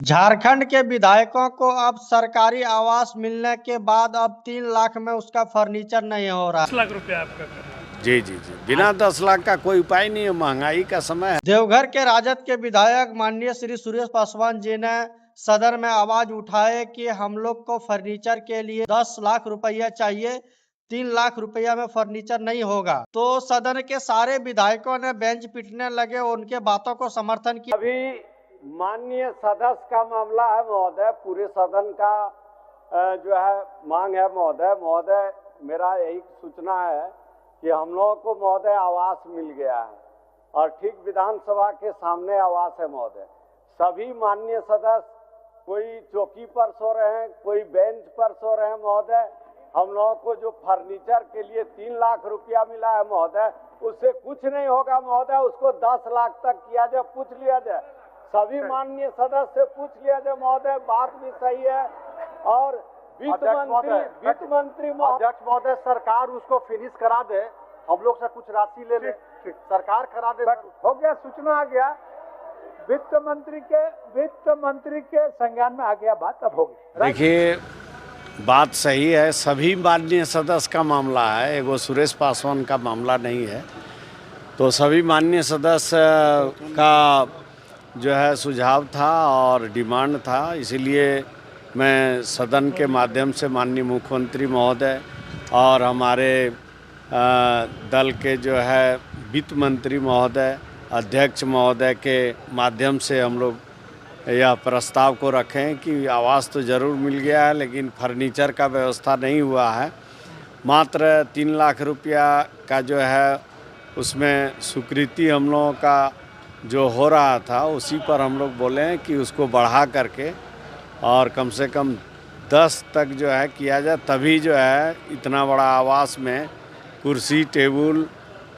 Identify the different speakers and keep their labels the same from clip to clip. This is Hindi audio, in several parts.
Speaker 1: झारखंड के विधायकों को अब सरकारी आवास मिलने के बाद अब 3 लाख में उसका फर्नीचर नहीं हो रहा।
Speaker 2: 10 लाख रुपया आपका कर रहा है।
Speaker 3: जी जी जी, बिना 10 लाख का कोई उपाय नहीं है, महंगाई का समय है।
Speaker 1: देवघर के राजद के विधायक माननीय श्री सुरेश पासवान जी ने सदन में आवाज उठाए कि हम लोग को फर्नीचर के लिए 10 लाख रुपया चाहिए, 3 लाख रुपया में फर्नीचर नहीं होगा। तो सदन के सारे विधायकों ने बेंच पीटने लगे, उनके बातों को समर्थन किया।
Speaker 3: अभी माननीय सदस्य का मामला है महोदय, पूरे सदन का जो है मांग है महोदय मेरा यही सूचना है कि हम लोगों को महोदय आवास मिल गया है और ठीक विधानसभा के सामने आवास है महोदय। सभी माननीय सदस्य कोई चौकी पर सो रहे हैं, कोई बेंच पर सो रहे हैं महोदय। हम लोगों को जो फर्नीचर के लिए 3 लाख रुपया मिला है महोदय, उससे कुछ नहीं होगा महोदय, उसको 10 लाख तक किया जाए, पूछ लिया जाए, सभी माननीय सदस्य से पूछ लिया जाए महोदय, बात भी सही है। और वित्त मंत्री
Speaker 4: अध्यक्ष महोदय सरकार उसको फिनिश करा दे, हम लोग से कुछ राशि ले ले, सरकार करा दे।
Speaker 5: हो गया, सूचना आ गया, वित्त मंत्री के संज्ञान में आ गया बात, अब होगी।
Speaker 3: देखिए बात सही है, सभी माननीय सदस्य का मामला है, एगो सुरेश पासवान का मामला नहीं है। तो सभी माननीय सदस्य का जो है सुझाव था और डिमांड था, इसीलिए मैं सदन के माध्यम से माननीय मुख्यमंत्री महोदय और हमारे दल के जो है वित्त मंत्री महोदय, अध्यक्ष महोदय के माध्यम से हम लोग यह प्रस्ताव को रखें कि आवास तो ज़रूर मिल गया है लेकिन फर्नीचर का व्यवस्था नहीं हुआ है। मात्र 3 लाख रुपया का जो है उसमें स्वीकृति हम लोगों का जो हो रहा था, उसी पर हम लोग बोले हैं कि उसको बढ़ा करके और कम से कम 10 तक जो है किया जाए, तभी जो है इतना बड़ा आवास में कुर्सी टेबल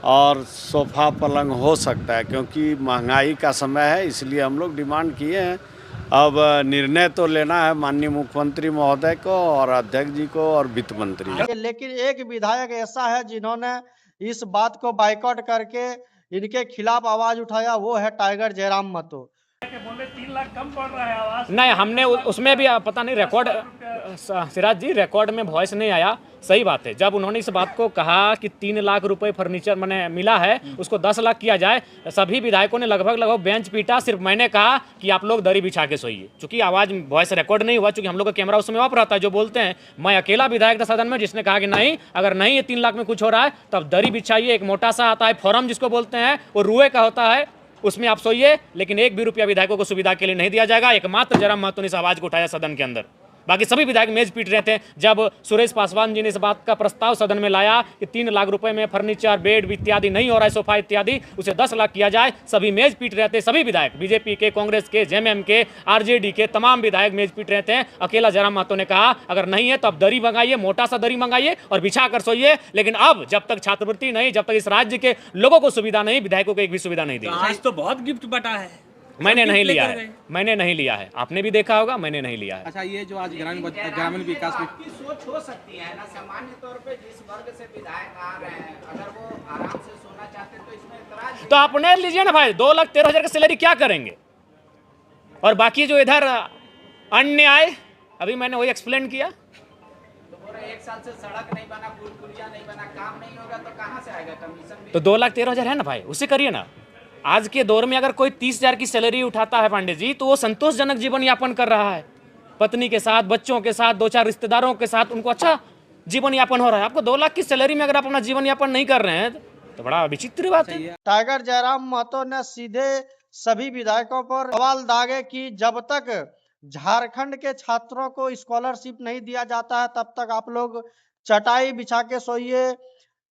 Speaker 3: और सोफ़ा पलंग हो सकता है, क्योंकि महंगाई का समय है, इसलिए हम लोग डिमांड किए हैं। अब निर्णय तो लेना है माननीय मुख्यमंत्री महोदय को और अध्यक्ष जी को और वित्त मंत्री को।
Speaker 1: लेकिन एक विधायक ऐसा है जिन्होंने इस बात को बाइकआउट करके इनके खिलाफ आवाज उठाया, वो है टाइगर जयराम महतो।
Speaker 2: बोले 3 लाख कम पड़ रहा है आवास
Speaker 6: नहीं, हमने उसमें भी पता नहीं रिकॉर्ड, सिराज जी रिकॉर्ड में वॉइस नहीं आया। सही बात है, जब उन्होंने इस बात को कहा कि 3 लाख रुपए फर्नीचर मैंने मिला है, उसको 10 लाख किया जाए, सभी विधायकों ने लगभग बेंच पीटा। सिर्फ मैंने कहा कि आप लोग दरी बिछा के सोइए, चूंकि आवाज़ वॉइस रिकॉर्ड नहीं हुआ, चूंकि हम लोग का कैमरा उसमें ऑफ रहता है। जो बोलते हैं, मैं अकेला विधायक था सदन में जिसने कहा कि नहीं, अगर नहीं ये 3 लाख में कुछ हो रहा है तो आप दरी बिछाइए। एक मोटा सा आता है फॉर्म जिसको बोलते हैं, वो रुए का होता है, उसमें आप सोइए, लेकिन 1 भी रुपया विधायकों को सुविधा के लिए नहीं दिया जाएगा। एकमात्र जयराम महतो ने इस आवाज को उठाया सदन के अंदर, बाकी सभी विधायक मेज पीट रहे थे। जब सुरेश पासवान जी ने इस बात का प्रस्ताव सदन में लाया कि 3 लाख रुपए में फर्नीचर बेड इत्यादि नहीं हो रहा है, सोफा इत्यादि, उसे 10 लाख किया जाए, सभी मेज पीट रहे थे। सभी विधायक बीजेपी के, कांग्रेस के, जेएमएम के, आरजेडी के तमाम विधायक मेज पीट रहे थे। अकेला जयराम महतो ने कहा अगर नहीं है तो अब दरी मंगाइए, मोटा सा दरी मंगाइए और बिछा कर सोइए। लेकिन अब जब तक छात्रवृत्ति नहीं, जब तक इस राज्य के लोगों को सुविधा नहीं, विधायकों को एक भी सुविधा नहीं दी।
Speaker 2: आज तो बहुत गिफ्ट बटा है,
Speaker 6: मैंने नहीं लिया है, मैंने नहीं लिया है, आपने भी देखा होगा, मैंने नहीं लिया है।
Speaker 7: अच्छा, ये जो आज ग्रामीण विकास में
Speaker 8: आपकी सोच हो सकती है ना, सामान्य तौर पे जिस वर्ग से विधायक आ रहे हैं, अगर वो आराम से सोना चाहते हैं तो इसमें इतराज नहीं।
Speaker 6: तो अपने लीजिए ना भाई, 2,13,000 की सैलरी क्या करेंगे? और बाकी जो इधर अन्य आए, अभी मैंने वही एक्सप्लेन किया।
Speaker 8: तो पूरा 1 साल से सड़क नहीं बना, पुल पुलिया नहीं बना, काम नहीं होगा तो कहाँ से आएगा कमीशन?
Speaker 6: तो 2,13,000 है ना भाई, उसे करिए ना। आज के दौर में अगर कोई 30,000 की सैलरी उठाता है पांडे जी, तो वो संतोषजनक जीवन यापन कर रहा है, पत्नी के साथ, बच्चों के साथ, 2-4 रिश्तेदारों के साथ, उनको अच्छा जीवन यापन हो रहा है। आपको 2 लाख की सैलरी में अगर आप अपना जीवन यापन नहीं कर रहे हैं तो बड़ा विचित्र बात है।
Speaker 1: टाइगर जयराम महतो ने सीधे सभी विधायकों पर सवाल दागे कि जब तक झारखंड के छात्रों को स्कॉलरशिप नहीं दिया जाता है, तब तक आप लोग चटाई बिछा के सोइए,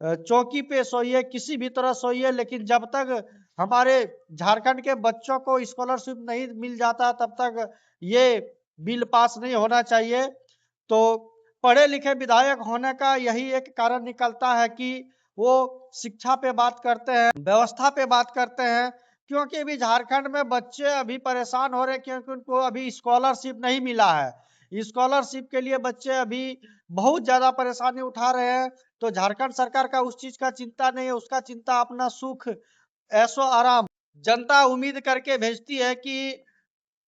Speaker 1: चौकी पे सोइए, किसी भी तरह सोइए, लेकिन जब तक हमारे झारखंड के बच्चों को स्कॉलरशिप नहीं मिल जाता तब तक ये बिल पास नहीं होना चाहिए। तो पढ़े लिखे विधायक होने का यही एक कारण निकलता है कि वो शिक्षा पे बात करते हैं, व्यवस्था पे बात करते हैं, क्योंकि अभी झारखंड में बच्चे अभी परेशान हो रहे हैं क्योंकि उनको अभी स्कॉलरशिप नहीं मिला है। स्कॉलरशिप के लिए बच्चे अभी बहुत ज्यादा परेशानी उठा रहे हैं। तो झारखंड सरकार का उस चीज का चिंता नहीं है, उसका चिंता अपना सुख, ऐशो आराम। जनता उम्मीद करके भेजती है कि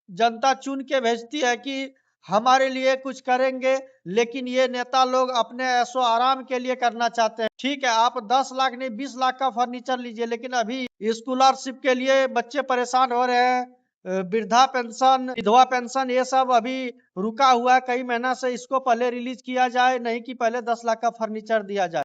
Speaker 1: जनता चुन के भेजती है कि हमारे लिए कुछ करेंगे, लेकिन ये नेता लोग अपने ऐशो आराम के लिए करना चाहते हैं। ठीक है, आप 10 लाख नहीं 20 लाख का फर्नीचर लीजिए, लेकिन अभी स्कॉलरशिप के लिए बच्चे परेशान हो रहे हैं। वृद्धा पेंशन, विधवा पेंशन, ये सब अभी रुका हुआ है कई महीना से। इसको पहले रिलीज किया जाए, नहीं कि पहले 10 लाख का फर्नीचर दिया जाए।